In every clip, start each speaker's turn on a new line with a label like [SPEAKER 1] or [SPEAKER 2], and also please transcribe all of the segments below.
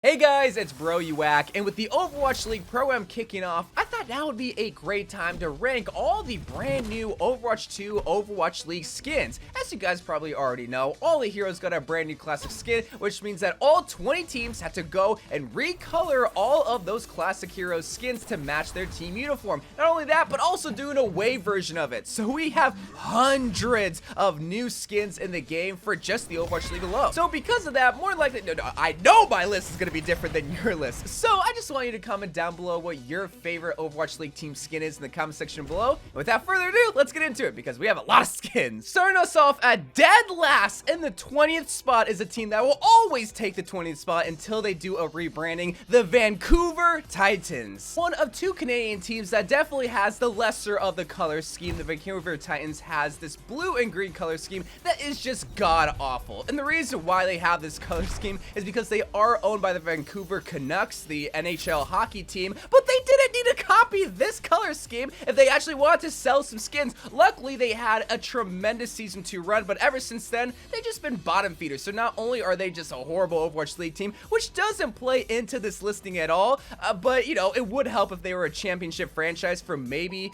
[SPEAKER 1] Hey guys, it's Bro You Whack, and with the Overwatch League program kicking off, I thought now would be a great time to rank all the brand new Overwatch 2 Overwatch League skins. As you guys probably already know, all the heroes got a brand new classic skin, which means that all 20 teams had to go and recolor all of those classic heroes skins to match their team uniform. Not only that, but also do an away version of it. So we have hundreds of new skins in the game for just the Overwatch League alone. So because of that, more likely, I know my list is going to be different than your list. So I just want you to comment down below what your favorite Overwatch League team skin is in the comment section below. And without further ado, let's get into it because we have a lot of skins. Starting us off at dead last in the 20th spot is a team that will always take the 20th spot until they do a rebranding, the Vancouver Titans. One of two Canadian teams that definitely has the lesser of the color scheme. The Vancouver Titans has this blue and green color scheme that is just god awful. And the reason why they have this color scheme is because they are owned by the Vancouver Canucks, the NHL hockey team, but they didn't need to copy this color scheme if they actually wanted to sell some skins. Luckily, they had a tremendous season 2 run, but ever since then, they've just been bottom feeders. So not only are they just a horrible Overwatch League team, which doesn't play into this listing at all, but you know, it would help if they were a championship franchise for me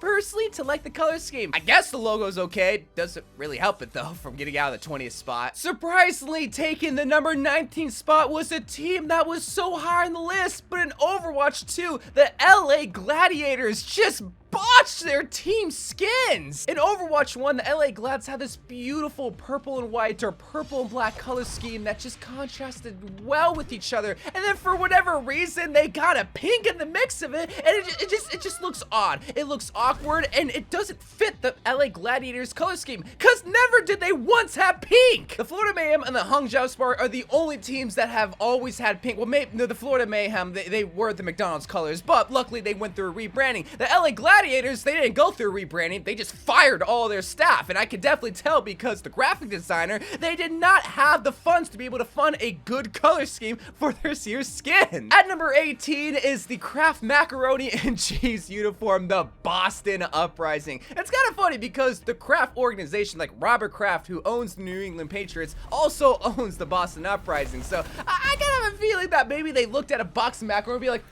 [SPEAKER 1] personally to like the color scheme. I guess the logo's okay. Doesn't really help it though from getting out of the 20th spot. Surprisingly, taking the number 19 spot was a team that was so high on the list, but in Overwatch 2, the LA Gladiators just botched their team skins. In Overwatch 1, the LA Glads had this beautiful purple and white or purple and black color scheme that just contrasted well with each other. And then for whatever reason, they got a pink in the mix of it, and it just looks odd. It looks awkward, and it doesn't fit the LA Gladiators color scheme, because never did they once have pink. The Florida Mayhem and the Guangzhou Charge are the only teams that have always had pink. Well, maybe no, the Florida Mayhem, they were the McDonald's colors, but luckily they went through a rebranding. The LA Gladiators, they didn't go through rebranding, they just fired all their staff, and I could definitely tell because the graphic designer, they did not have the funds to be able to fund a good color scheme for their year's skin. At number 18 is the Kraft macaroni and cheese uniform, the Boston Uprising. It's kind of funny because the Kraft organization, like Robert Kraft, who owns the New England Patriots, also owns the Boston Uprising. So I kind of have a feeling that maybe they looked at a box of macaroni and be like,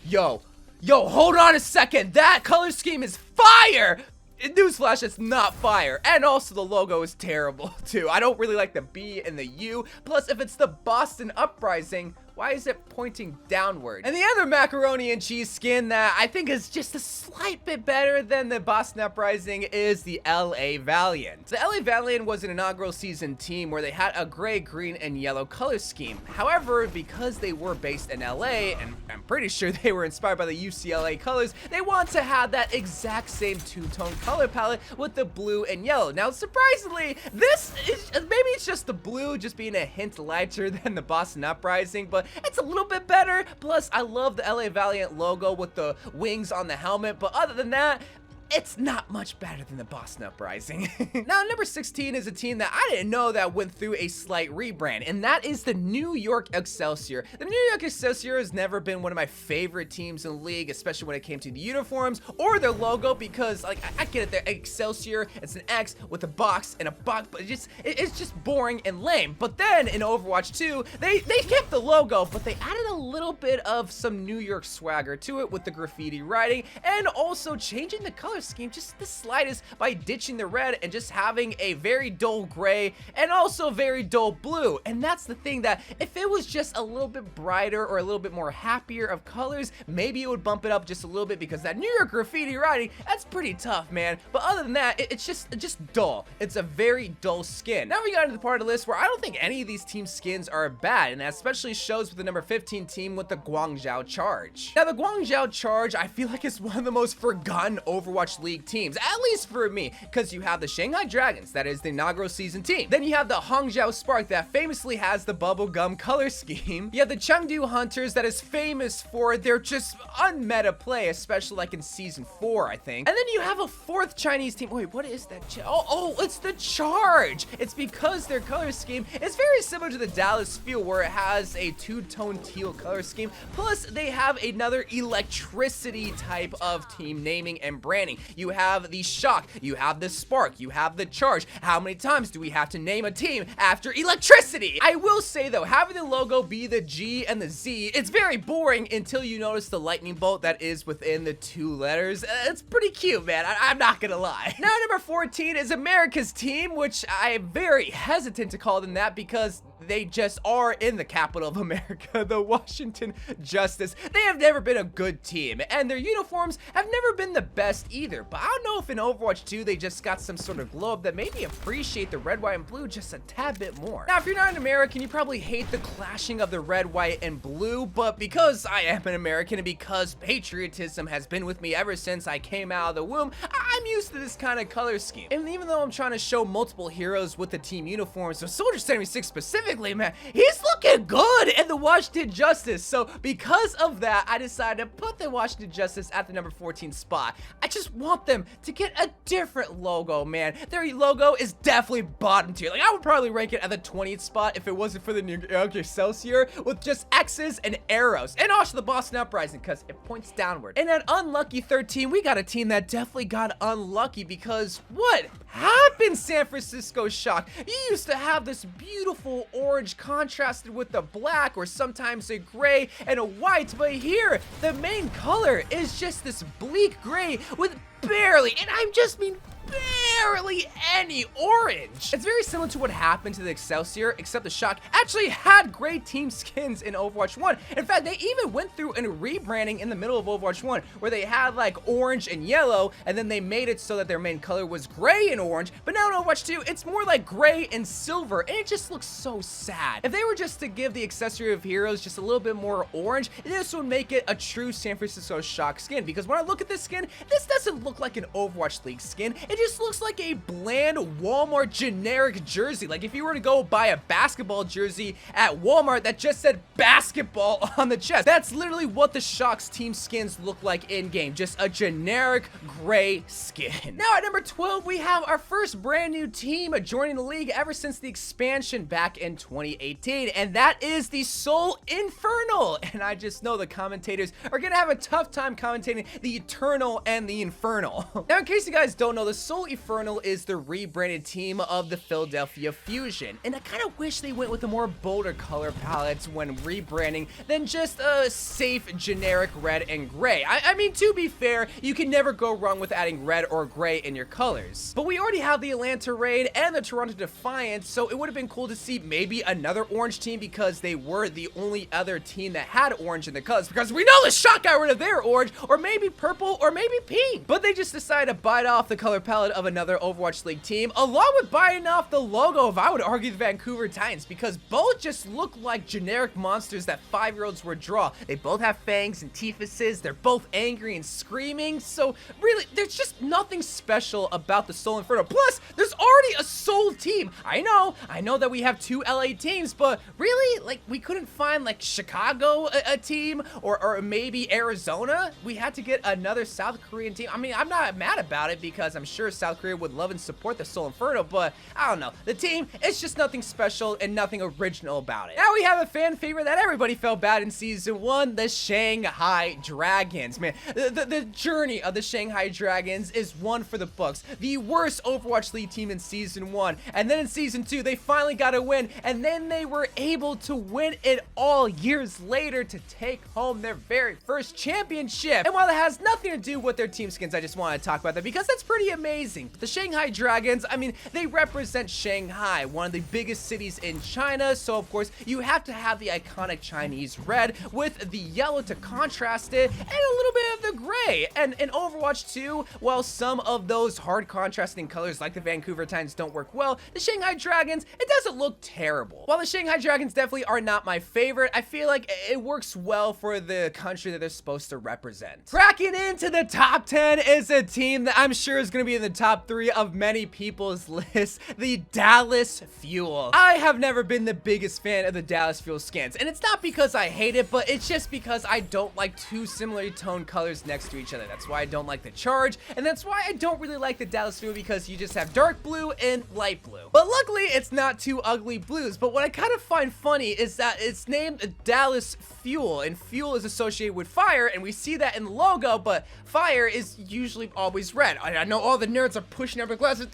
[SPEAKER 1] yo, hold on a second, that color scheme is fire! Newsflash, it's not fire. And also the logo is terrible too. I don't really like the B and the U. Plus, if it's the Boston Uprising, why is it pointing downward? And the other macaroni and cheese skin that I think is just a slight bit better than the Boston Uprising is the LA Valiant. The LA Valiant was an inaugural season team where they had a gray, green, and yellow color scheme. However, because they were based in LA, and I'm pretty sure they were inspired by the UCLA colors, they want to have that exact same two-tone color palette with the blue and yellow. Now, surprisingly, this is, maybe it's just the blue just being a hint lighter than the Boston Uprising, but it's a little bit better. Plus, I love the LA Valiant logo with the wings on the helmet, but other than that, it's not much better than the Boston Uprising. Now, number 16 is a team that I didn't know that went through a slight rebrand, and that is the New York Excelsior. The New York Excelsior has never been one of my favorite teams in the league, especially when it came to the uniforms or their logo, because like I get it, the Excelsior, it's an X with a box and a box, but it's just boring and lame. But then in Overwatch 2, they kept the logo, but they added a little bit of some New York swagger to it with the graffiti writing, and also changing the color scheme just the slightest by ditching the red and just having a very dull gray and also very dull blue. And that's the thing, that if it was just a little bit brighter or a little bit more happier of colors, maybe it would bump it up just a little bit, because that New York graffiti writing, that's pretty tough, man. But other than that, it's just dull. It's a very dull skin. Now we got into the part of the list where I don't think any of these team skins are bad, and that especially shows with the number 15 team with the Guangzhou Charge. Now the Guangzhou Charge, I feel like is one of the most forgotten Overwatch League teams, at least for me, because you have the Shanghai Dragons, that is the inaugural season team. Then you have the Guangzhou Spark that famously has the bubblegum color scheme. You have the Chengdu Hunters that is famous for their just unmeta play, especially like in season 4, I think. And then you have a fourth Chinese team. Wait, what is that? Oh, it's the Charge. It's because their color scheme is very similar to the Dallas feel, where it has a two-tone teal color scheme. Plus, they have another electricity type of team naming and branding. lightning, you have the shock, you have the spark, you have the charge. How many times do we have to name a team after electricity? I will say though, having the logo be the G and the Z, it's very boring until you notice the lightning bolt that is within the 2 letters. It's pretty cute, man. I'm not gonna lie. Now, number 14 is America's team, which I'm very hesitant to call them that because they just are in the capital of America, the Washington Justice. They have never been a good team, and their uniforms have never been the best either. But I don't know if in Overwatch 2 they just got some sort of glow up that made me appreciate the red, white, and blue just a tad bit more. Now, if you're not an American, you probably hate the clashing of the red, white, and blue, but because I am an American and because patriotism has been with me ever since I came out of the womb, I'm used to this kind of color scheme. And even though I'm trying to show multiple heroes with the team uniforms, so Soldier 76 specifically, man, he's looking good in the Washington Justice. So because of that, I decided to put the Washington Justice at the number 14 spot. I just want them to get a different logo, man. Their logo is definitely bottom tier. Like, I would probably rank it at the 20th spot if it wasn't for the new Excelsior with just X's and arrows. And also the Boston Uprising because it points downward. And at unlucky 13, we got a team that definitely got unlucky because what happened, San Francisco Shock? You used to have this beautiful orange contrasted with the black or sometimes a gray and a white, but here the main color is just this bleak gray with barely, and I just mean barely any orange. It's very similar to what happened to the Excelsior, except the Shock actually had great team skins in Overwatch 1. In fact, they even went through a rebranding in the middle of Overwatch 1 where they had like orange and yellow, and then they made it so that their main color was gray and orange, but now in Overwatch 2, it's more like gray and silver, and it just looks so sad. If they were just to give the Excelsior of Heroes just a little bit more orange, this would make it a true San Francisco Shock skin, because when I look at this skin, this doesn't look like an Overwatch League skin. It just looks like a bland Walmart generic jersey. Like if you were to go buy a basketball jersey at Walmart that just said basketball on the chest. That's literally what the Shock's team skins look like in game. Just a generic gray skin. Now at number 12, we have our first brand new team joining the league ever since the expansion back in 2018. And that is the Seoul Infernal. And I just know the commentators are gonna have a tough time commentating the Eternal and the Infernal. Now in case you guys don't know, the Seoul Infernal is the rebranded team of the Philadelphia Fusion, and I kind of wish they went with a more bolder color palettes when rebranding than just a safe generic red and gray. I mean, to be fair, you can never go wrong with adding red or gray in your colors, but we already have the Atlanta Raid and the Toronto Defiant, so it would have been cool to see maybe another orange team because they were the only other team that had orange in the colors, because we know the Shock got rid of their orange, or maybe purple, or maybe pink, but they just decided to bite off the color palette of another Overwatch League team, along with biting off the logo of, I would argue, the Vancouver Titans, because both just look like generic monsters that 5-year-olds would draw. They both have fangs and teethuses, they're both angry and screaming, so really, there's just nothing special about the Seoul Inferno. Plus, there's already a Seoul team. I know that we have 2 LA teams, but really, like, we couldn't find, like, Chicago a team, or maybe Arizona? We had to get another South Korean team. I mean, I'm not mad about it because I'm sure South Korea would love and support the Seoul Inferno, but I don't know. The team, it's just nothing special and nothing original about it. Now we have a fan favorite that everybody felt bad in Season 1, the Shanghai Dragons. Man, the journey of the Shanghai Dragons is one for the books. The worst Overwatch League team in Season 1, and then in Season 2, they finally got a win, and then they were able to win it all years later to take home their very first championship. And while it has nothing to do with their team skins, I just want to talk about that because that's pretty amazing. The Shanghai Dragons, I mean, they represent Shanghai, one of the biggest cities in China, so of course you have to have the iconic Chinese red with the yellow to contrast it and a little bit of the gray. And in Overwatch 2, while some of those hard contrasting colors like the Vancouver Titans don't work well, the Shanghai Dragons, it doesn't look terrible. While the Shanghai Dragons definitely are not my favorite, I feel like it works well for the country that they're supposed to represent. Cracking into the top 10 is a team that I'm sure is going to be in the top 3 3 of many people's lists, the Dallas Fuel. I have never been the biggest fan of the Dallas Fuel skins, and it's not because I hate it, but it's just because I don't like two similarly toned colors next to each other. That's why I don't like the Charge, and that's why I don't really like the Dallas Fuel, because you just have dark blue and light blue. But luckily, it's not two ugly blues. But what I kind of find funny is that it's named Dallas Fuel, and fuel is associated with fire, and we see that in the logo, but fire is usually always red. I know all the nerds are pushing up their glasses.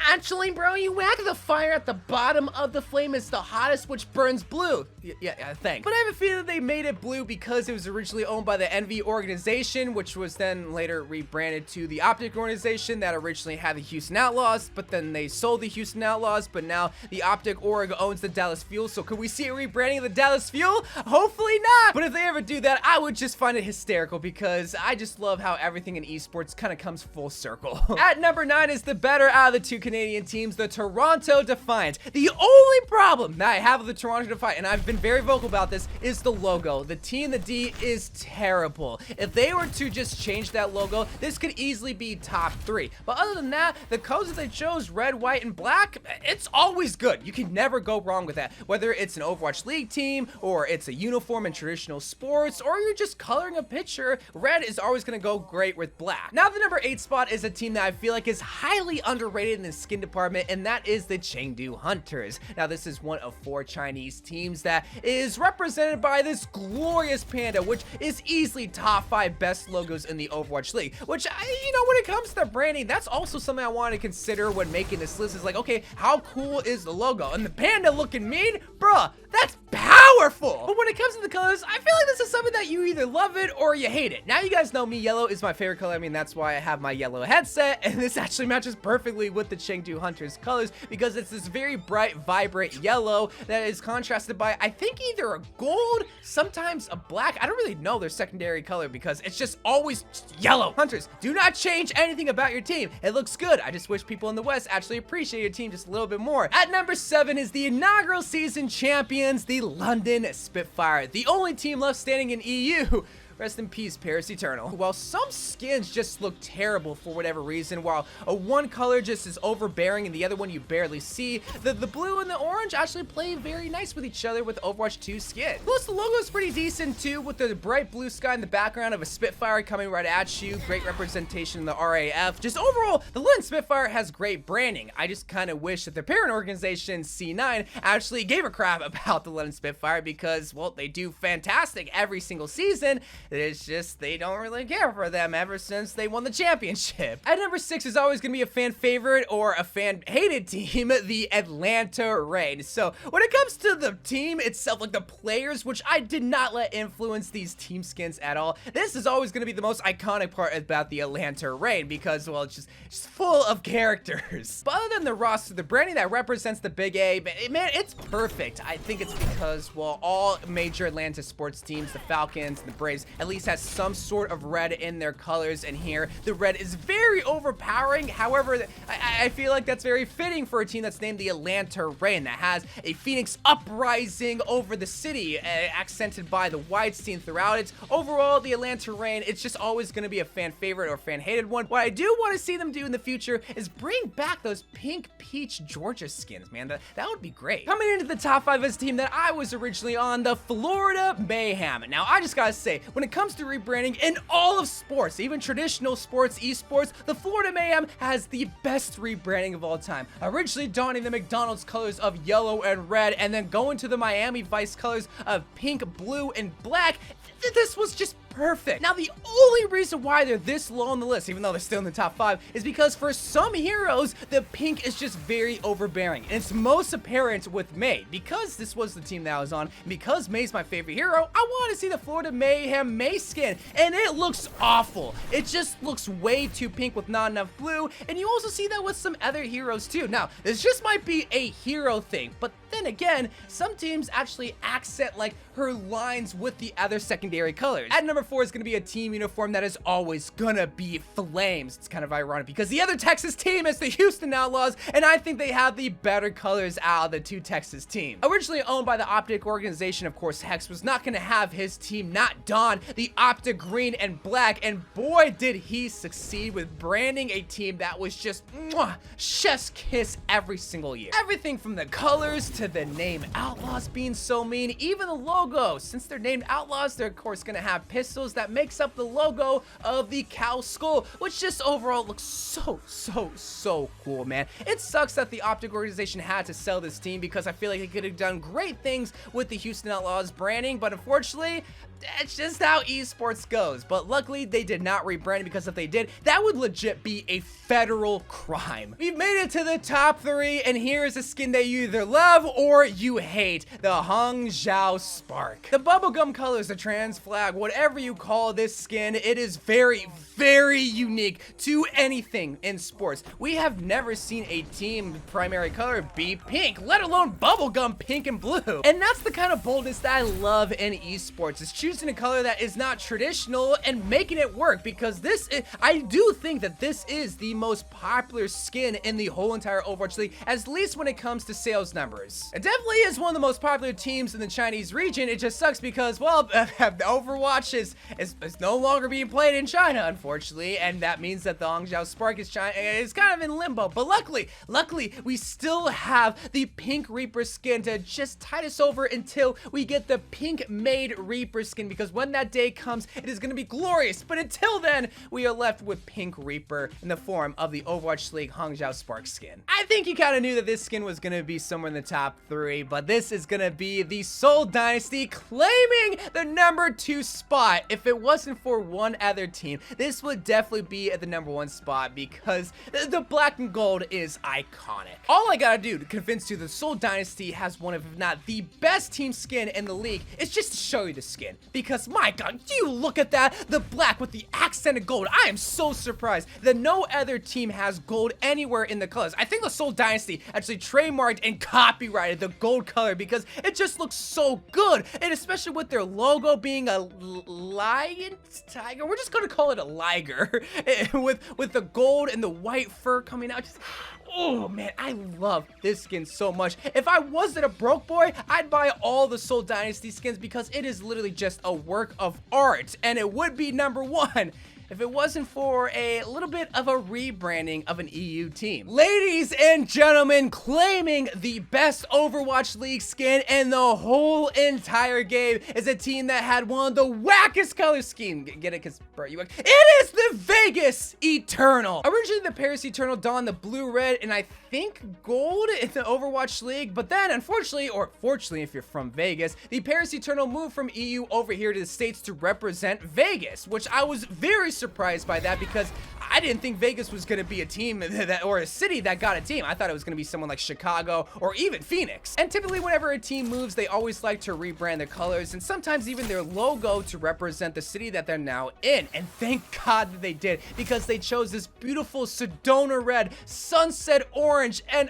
[SPEAKER 1] Actually, bro, you whack, the fire at the bottom of the flame is the hottest, which burns blue. Yeah, thanks. But I have a feeling they made it blue because it was originally owned by the Envy organization, which was then later rebranded to the Optic organization that originally had the Houston Outlaws, but then they sold the Houston Outlaws, but now the Optic org owns the Dallas Fuel. So could we see a rebranding of the Dallas Fuel? Hopefully not. But if they ever do that, I would just find it hysterical, because I just love how everything in esports kind of comes full circle. At number 9 is the better out of the two Canadian teams, the Toronto Defiant. The only problem that I have with the Toronto Defiant, and I've been very vocal about this, is the logo. The T and the D is terrible. If they were to just change that logo, this could easily be top 3. But other than that, the colors that they chose, red, white, and black, it's always good. You can never go wrong with that. Whether it's an Overwatch League team, or it's a uniform in traditional sports, or you're just coloring a picture, red is always going to go great with black. Now, the number 8 spot is a team that I feel like is highly underrated in the skin department, and that is the Chengdu Hunters. Now, this is one of 4 Chinese teams that is represented by this glorious panda, which is easily top 5 best logos in the Overwatch League, which, you know, when it comes to the branding, that's also something I want to consider when making this list. Is like, okay, how cool is the logo? And the panda looking mean, bruh, that's powerful. But when it comes to the colors, I feel like this is something that you either love it or you hate it. Now, you guys know me, yellow is my favorite color. I mean, that's why I have my yellow headset, and this actually matches perfectly with the Chengdu Hunters colors, because it's this very bright, vibrant yellow that is contrasted by, I think, either a gold, sometimes a black. I don't really know their secondary color, because it's just always just yellow. Hunters, do not change anything about your team. It looks good. I just wish people in the West actually appreciate your team just a little bit more. At number 7 is the inaugural season champions, the London Spitfire, the only team left standing in EU. Rest in peace, Paris Eternal. While some skins just look terrible for whatever reason, while one color just is overbearing and the other one you barely see, the blue and the orange actually play very nice with each other with Overwatch 2 skin. Plus, the logo is pretty decent too, with the bright blue sky in the background of a Spitfire coming right at you. Great representation in the RAF. Just overall, the London Spitfire has great branding. I just kind of wish that their parent organization, C9, actually gave a crap about the London Spitfire, because, well, they do fantastic every single season. It's just they don't really care for them ever since they won the championship. At number 6 is always going to be a fan favorite or a fan hated team, the Atlanta Reign. So when it comes to the team itself, like the players, which I did not let influence these team skins at all, this is always going to be the most iconic part about the Atlanta Reign, because, well, it's just full of characters. But other than the roster, the branding that represents the Big A, man, it's perfect. I think it's because, well, all major Atlanta sports teams, the Falcons and the Braves, at least has some sort of red in their colors, and here the red is very overpowering. However, I feel like that's very fitting for a team that's named the Atlanta Reign, that has a phoenix uprising over the city, accented by the white scene throughout it. Overall, the Atlanta Reign, it's just always going to be a fan favorite or fan hated one. What I do want to see them do in the future is bring back those pink peach Georgia skins, man. That would be great. Coming into the top 5 is a team that I was originally on, the Florida Mayhem. Now, I just gotta say, when it comes to rebranding in all of sports, even traditional sports, esports, the Florida Mayhem has the best rebranding of all time. Originally donning the McDonald's colors of yellow and red, and then going to the Miami Vice colors of pink, blue, and black. This was just perfect. Now, the only reason why they're this low on the list, even though they're still in the top 5, is because for some heroes, the pink is just very overbearing. And it's most apparent with May. Because this was the team that I was on, and because May's my favorite hero, I want to see the Florida Mayhem May skin. And it looks awful. It just looks way too pink with not enough blue. And you also see that with some other heroes too. Now, this just might be a hero thing, but then again, some teams actually accent like her lines with the other secondary colors. At number 4 is going to be a team uniform that is always gonna be flames. It's kind of ironic because the other Texas team is the Houston Outlaws, and I think they have the better colors out of the two Texas teams. Originally owned by the Optic organization, of course, Hex was not gonna have his team not don the Optic green and black, and boy did he succeed with branding a team that was just chef's kiss every single year. Everything from the colors to the name Outlaws being so mean, even the logo. Since they're named Outlaws, they're of course gonna have pistols that makes up the logo of the cow skull, which just overall looks so cool, man. It sucks that the Optic organization had to sell this team because I feel like they could have done great things with the Houston Outlaws branding, but unfortunately, that's just how esports goes. But luckily, they did not rebrand it, because if they did, that would legit be a federal crime. We've made it to the top 3, and here is a skin that you either love or you hate, the Guangzhou Spark. The bubblegum colors, the trans flag, whatever you call this skin, it is very unique to anything in sports. We have never seen a team primary color be pink, let alone bubblegum pink and blue. And that's the kind of boldness that I love in esports, is choosing a color that is not traditional and making it work, because I do think that this is the most popular skin in the whole entire Overwatch League, at least when it comes to sales numbers. It definitely is one of the most popular teams in the Chinese region. It just sucks because, well, Overwatch is no longer being played in China, unfortunately, and that means that the Guangzhou Spark is kind of in limbo. But luckily, we still have the Pink Reaper skin to just tide us over until we get the Pink Made Reaper skin, because when that day comes, it is going to be glorious. But until then, we are left with Pink Reaper in the form of the Overwatch League Guangzhou Spark skin. I think you kind of knew that this skin was going to be somewhere in the top 3, but this is going to be the Seoul Dynasty claiming the number 2 spot. If it wasn't for one other team, this would definitely be at the number 1 spot, because the black and gold is iconic. All I gotta do to convince you the Seoul Dynasty has one of, if not the best team skin in the league, is just to show you the skin. Because my god, you look at that, the black with the accented gold. I am so surprised that no other team has gold anywhere in the colors. I think the Seoul Dynasty actually trademarked and copyrighted the gold color because it just looks so good, and especially with their logo being a lion tiger. We're just gonna call it a liger with the gold and the white fur coming out. Just, oh man, I love this skin so much. If I wasn't a broke boy, I'd buy all the Seoul Dynasty skins, because it is literally just a work of art, and it would be number 1 if it wasn't for a little bit of a rebranding of an EU team. Ladies and gentlemen, claiming the best Overwatch League skin in the whole entire game is a team that had one of the wackest color scheme. Get it? Because, bro, you wack. It is the Vegas Eternal. Originally, the Paris Eternal donned the blue, red, and I think gold in the Overwatch League, but then, unfortunately, or fortunately if you're from Vegas, the Paris Eternal moved from EU over here to the States to represent Vegas, which I was very surprised by that, because I didn't think Vegas was going to be a team or a city that got a team. I thought it was going to be someone like Chicago or even Phoenix. And typically whenever a team moves, they always like to rebrand their colors and sometimes even their logo to represent the city that they're now in. And thank God that they did, because they chose this beautiful Sedona red, sunset orange, and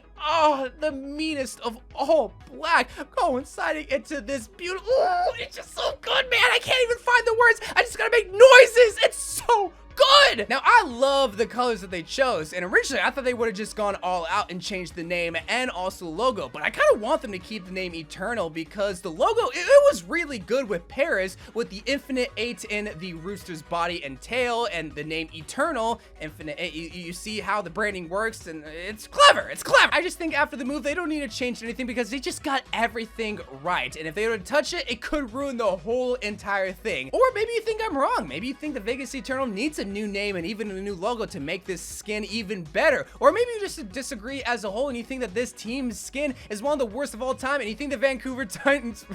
[SPEAKER 1] the meanest of all black coinciding into this beautiful, it's just so good, man. I can't even find the words. I just gotta make noises. It's so good. Now, I love the colors that they chose, and originally I thought they would have just gone all out and changed the name and also the logo, but I kind of want them to keep the name Eternal, because the logo, it was really good with Paris, with the Infinite 8 in the rooster's body and tail, and the name Eternal, Infinite 8, you see how the branding works, and it's clever, it's clever. I just think after the move, they don't need to change anything, because they just got everything right, and if they were to touch it, it could ruin the whole entire thing. Or maybe you think I'm wrong. Maybe you think the Vegas Eternal needs a new name and even a new logo to make this skin even better. Or maybe you just disagree as a whole and you think that this team's skin is one of the worst of all time, and you think the Vancouver Titans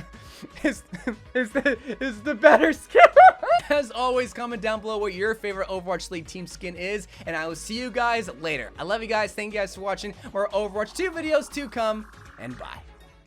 [SPEAKER 1] is the better skin. As always, comment down below what your favorite Overwatch League team skin is, and I will see you guys later. I love you guys. Thank you guys for watching. More Overwatch 2 videos to come, and bye.